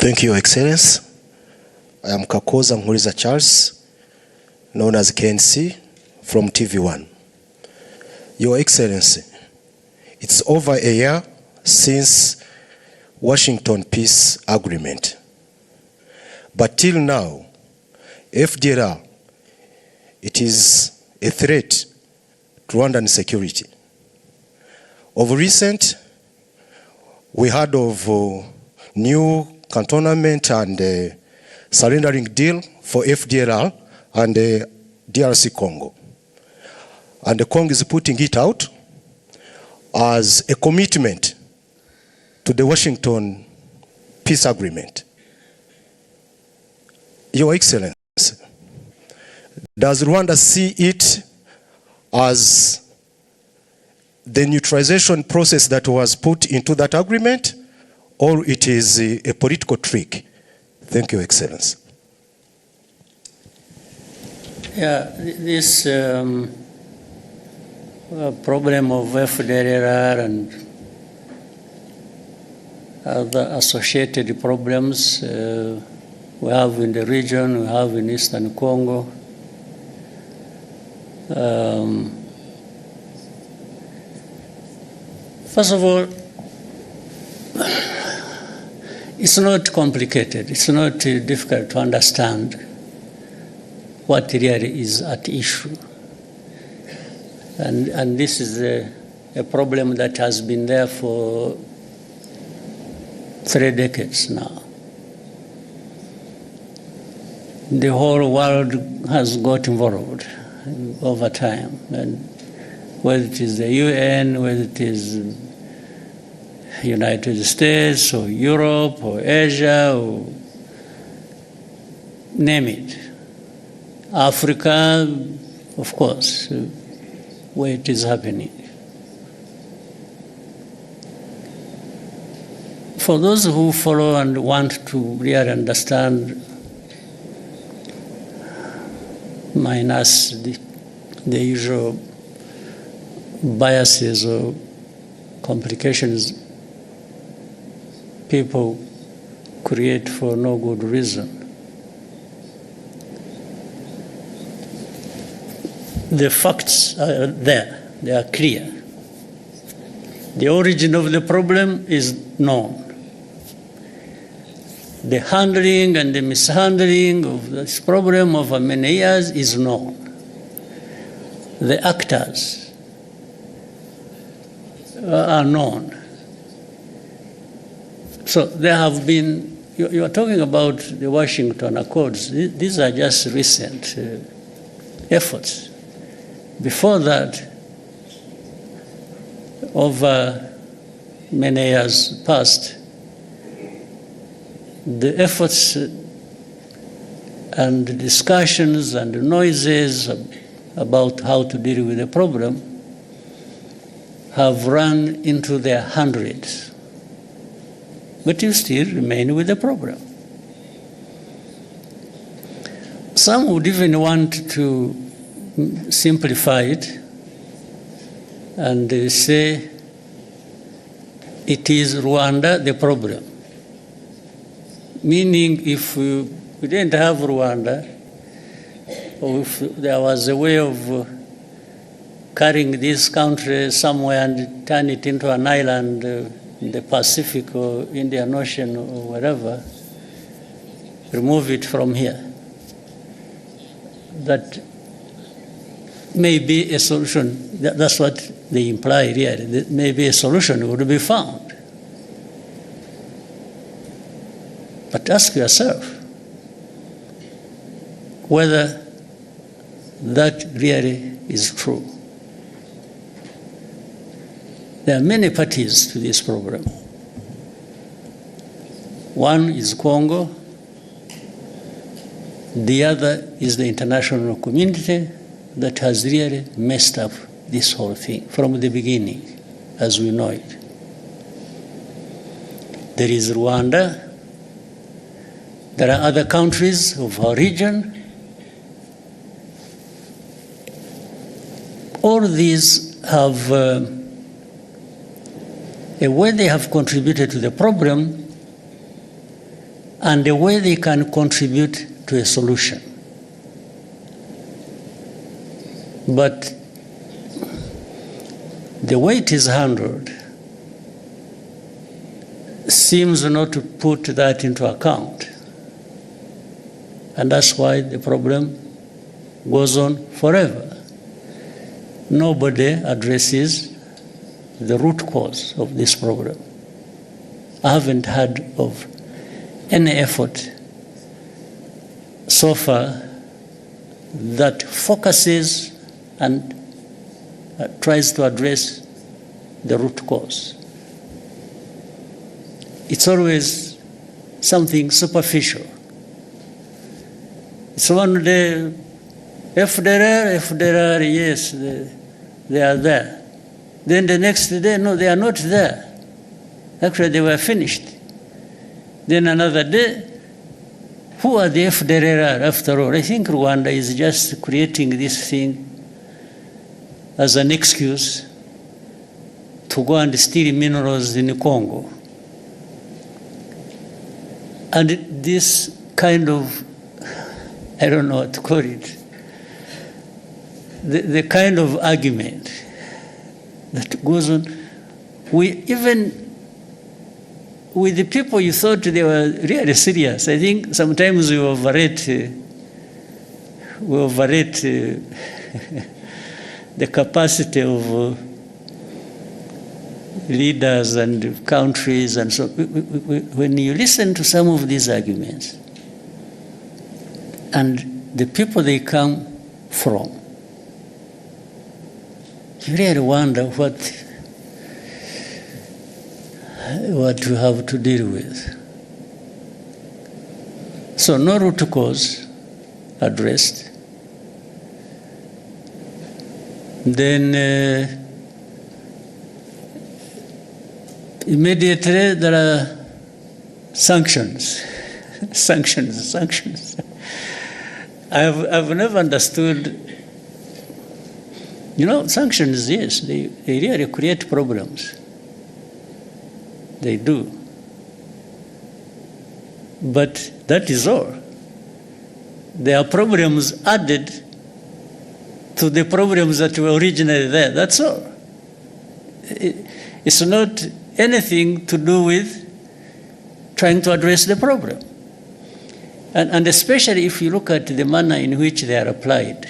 Thank you, Your Excellency. I am Kakoza Nkuriza Charles, known as KNC, from TV1. Your Excellency, it's over a year since Washington Peace Agreement. But till now, FDLR, it is a threat to Rwandan security. Of recent, we heard of new cantonment and surrendering deal for FDLR and DRC Congo. And the Congo is putting it out as a commitment to the Washington Peace Agreement. Your Excellency, does Rwanda see it as the neutralization process that was put into that agreement, or it is a political trick? Thank you, Excellency. Yeah, this problem of FDLR and other associated problems we have in the region, we have in Eastern Congo. First of all, it's not complicated. It's not difficult to understand what really is at issue. And this is a problem that has been there for 3 decades now. The whole world has got involved over time, and whether it is the UN, whether it is United States or Europe or Asia or name it. Africa, of course, where it is happening. For those who follow and want to really understand, minus the usual biases or complications people create for no good reason. The facts are there, they are clear. The origin of the problem is known. The handling and the mishandling of this problem over many years is known. The actors are known. So there have been, you are talking about the Washington Accords. These are just recent efforts. Before that, over many years past, the efforts and discussions and noises about how to deal with the problem have run into their hundreds. But you still remain with the problem. Some would even want to simplify it and say it is Rwanda the problem. Meaning if we didn't have Rwanda, or if there was a way of carrying this country somewhere and turn it into an island in the Pacific or Indian Ocean or wherever, remove it from here. That may be a solution. That's what they imply here. That maybe a solution would be found. But ask yourself whether that really is true. There are many parties to this program. One is Congo. The other is the international community that has really messed up this whole thing from the beginning, as we know it. There is Rwanda. There are other countries of our region. All these have a way they have contributed to the problem and the way they can contribute to a solution. But the way it is handled seems not to put that into account. And that's why the problem goes on forever. Nobody addresses the root cause of this problem. I haven't heard of any effort so far that focuses and tries to address the root cause. It's always something superficial. It's one day, FDR, yes, they are there. Then the next day, no, they are not there. Actually, they were finished. Then another day, who are the FDR after all? I think Rwanda is just creating this thing as an excuse to go and steal minerals in Congo. And this kind of, I don't know what to call it, the kind of argument that goes on, even with the people you thought they were really serious. I think sometimes we overrate the capacity of leaders and countries and so. When you listen to some of these arguments and the people they come from, you really wonder what you have to deal with. So no root cause addressed. Then immediately there are sanctions. sanctions. I've never understood. Sanctions, yes, they really create problems. They do. But that is all. There are problems added to the problems that were originally there. That's all. It's not anything to do with trying to address the problem. And especially if you look at the manner in which they are applied,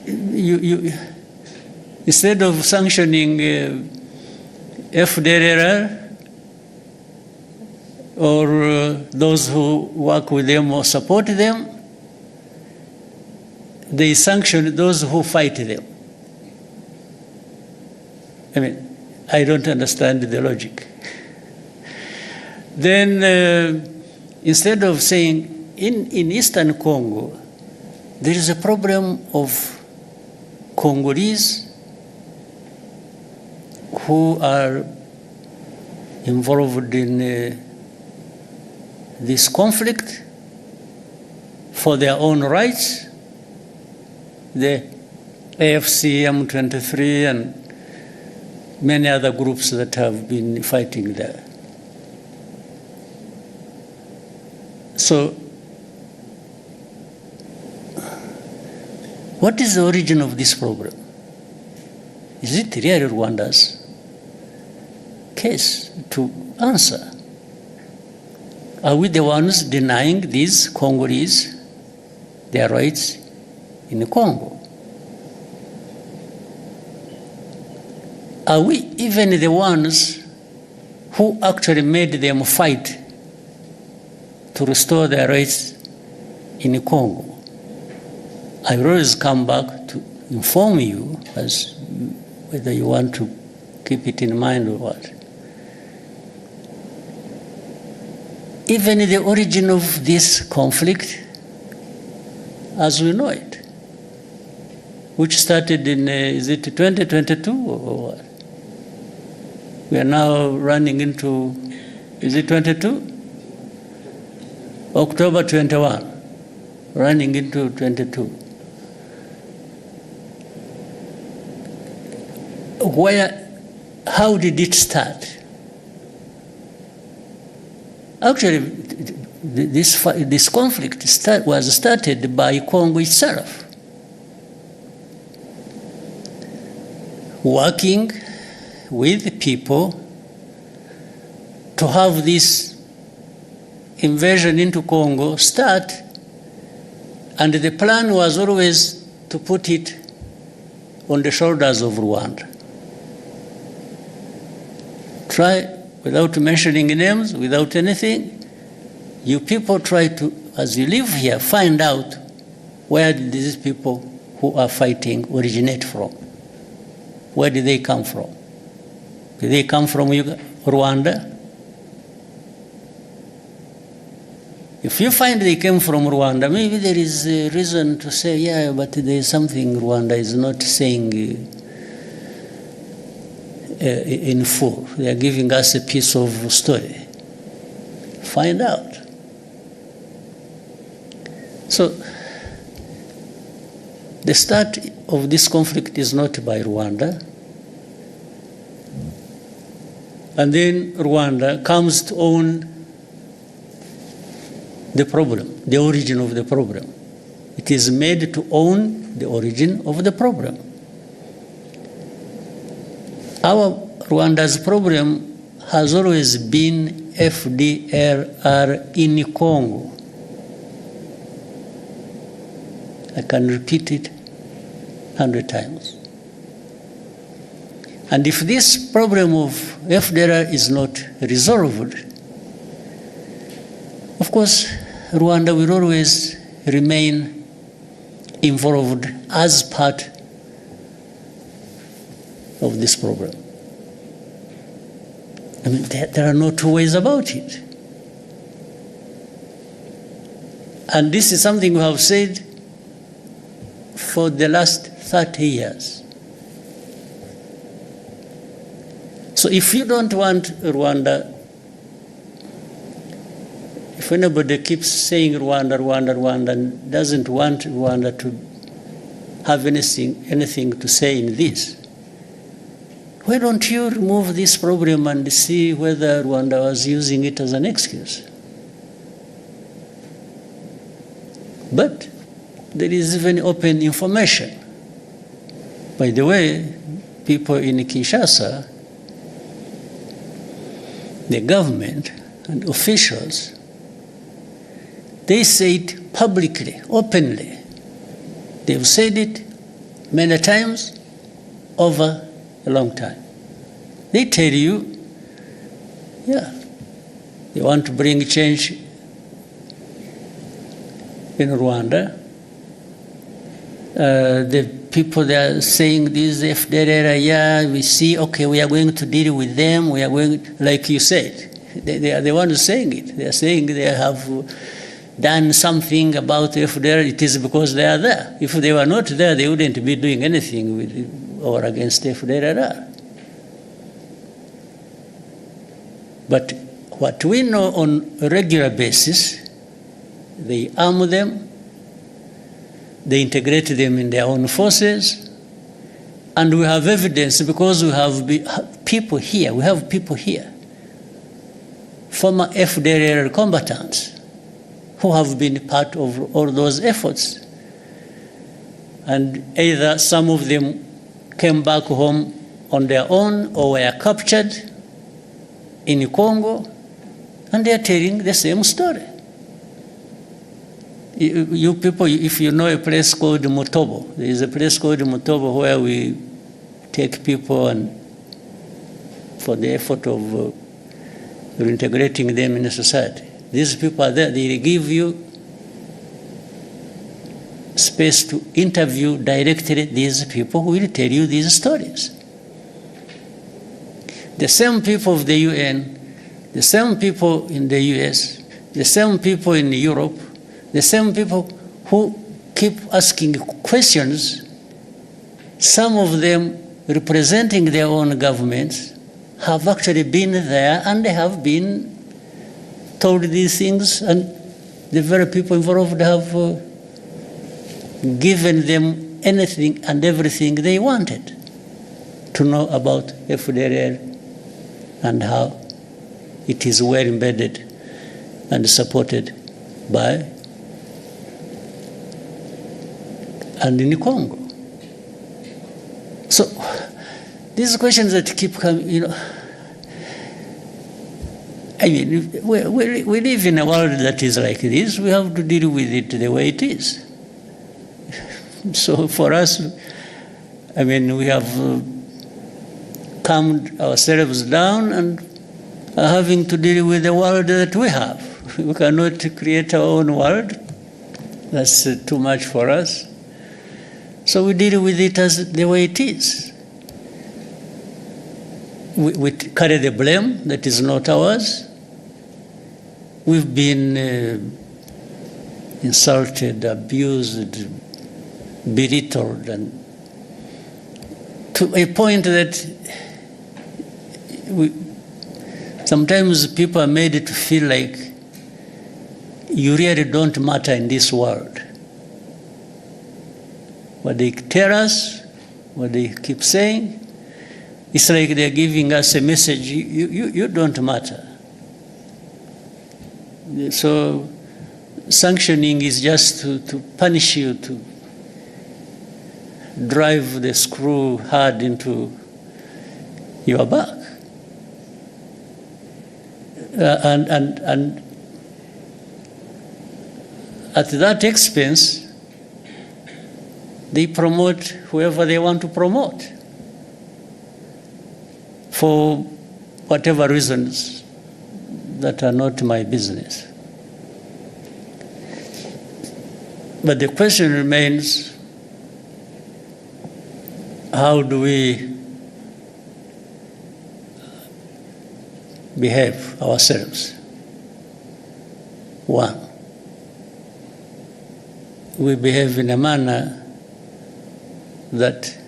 you instead of sanctioning FDR or those who work with them or support them, they sanction those who fight them. I don't understand the logic. Then instead of saying, in Eastern Congo, there is a problem of Congolese who are involved in this conflict for their own rights, the AFC, M23, and many other groups that have been fighting there. So, what is the origin of this problem? Is it really Rwanda's case to answer? Are we the ones denying these Congolese their rights in Congo? Are we even the ones who actually made them fight to restore their rights in Congo? I will always come back to inform you as whether you want to keep it in mind or what. Even the origin of this conflict, as we know it, which started in, is it 2022 or what? We are now running into, is it 22? October 21, running into 22. How did it start? Actually, this conflict was started by Congo itself, working with people to have this invasion into Congo start, and the plan was always to put it on the shoulders of Rwanda. Try, without mentioning names, without anything, you people try to, as you live here, find out where did these people who are fighting originate from. Where did they come from? Did they come from Rwanda? If you find they came from Rwanda, maybe there is a reason to say, yeah, but there is something Rwanda is not saying in full. They are giving us a piece of story. Find out. So, the start of this conflict is not by Rwanda. And then Rwanda comes to own the problem, the origin of the problem. It is made to own the origin of the problem. Our Rwanda's problem has always been FDLR in Congo. I can repeat it 100 times. And if this problem of FDLR is not resolved, of course, Rwanda will always remain involved as part of this problem. I mean, there are no two ways about it. And this is something we have said for the last 30 years. So if you don't want Rwanda, if anybody keeps saying Rwanda, Rwanda, Rwanda, and doesn't want Rwanda to have anything to say in this, why don't you remove this problem and see whether Rwanda was using it as an excuse? But there is even open information. By the way, people in Kinshasa, the government and officials, they say it publicly, openly. They've said it many times over a long time. They tell you, yeah, they want to bring change in Rwanda. The people that are saying this, FDLR, yeah, we see, okay, we are going to deal with them, we are going, like you said, they are the ones saying it. They are saying they have done something about FDLR, it is because they are there. If they were not there, they wouldn't be doing anything with or against FDLR. But what we know on a regular basis, they arm them, they integrate them in their own forces, and we have evidence because we have people here, former FDLR combatants, who have been part of all those efforts. And either some of them came back home on their own or were captured in Congo, and they are telling the same story. You people, if you know a place called Mutobo, there is a place called Mutobo where we take people and for the effort of reintegrating them in society. These people are there, they give you space to interview directly these people who will tell you these stories. The same people of the UN, the same people in the US, the same people in Europe, the same people who keep asking questions, some of them representing their own governments, have actually been there and they have been told these things, and the very people involved have given them anything and everything they wanted to know about FDLR and how it is well embedded and supported by and in Congo. So these questions that keep coming, I mean, we live in a world that is like this. We have to deal with it the way it is. So for us, I mean, we have calmed ourselves down and are having to deal with the world that we have. We cannot create our own world. That's too much for us. So we deal with it as the way it is. We carry the blame that is not ours. We've been insulted, abused, belittled, and to a point that sometimes people are made to feel like you really don't matter in this world. What they tell us, what they keep saying, it's like they're giving us a message, you don't matter. So sanctioning is just to punish you, to drive the screw hard into your back. And at that expense, they promote whoever they want to promote for whatever reasons that are not my business. But the question remains, how do we behave ourselves? One, we behave in a manner that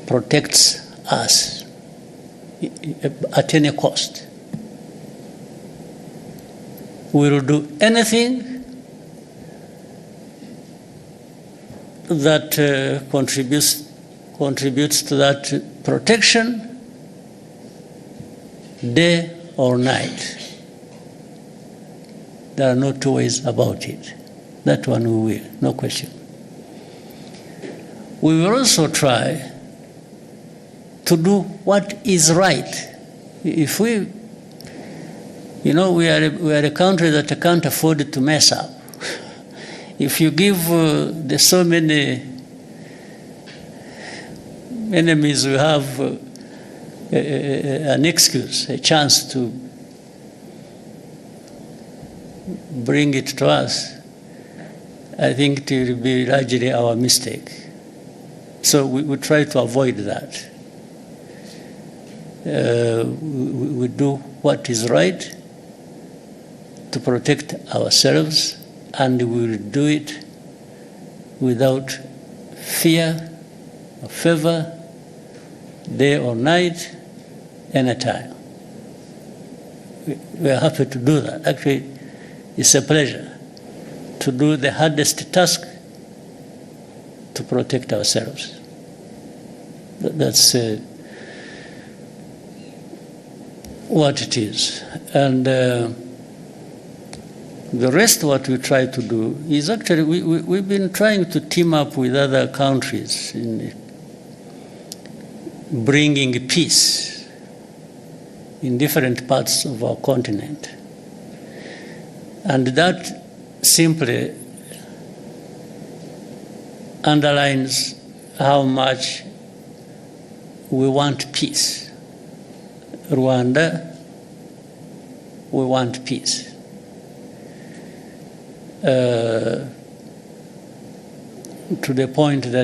protects us at any cost. We will do anything that contributes to that protection, day or night. There are no two ways about it. That one we will, no question. We will also try to do what is right. If we are a country that can't afford to mess up. If you give there's so many enemies we have an excuse, a chance to bring it to us, I think it will be largely our mistake. So we try to avoid that. We do what is right to protect ourselves, and we will do it without fear or favor, day or night, anytime. We are happy to do that. Actually, it's a pleasure to do the hardest task to protect ourselves. That's what it is. And the rest, what we try to do is actually, we've been trying to team up with other countries in bringing peace in different parts of our continent. And that simply underlines how much we want peace. Rwanda, we want peace. To the point that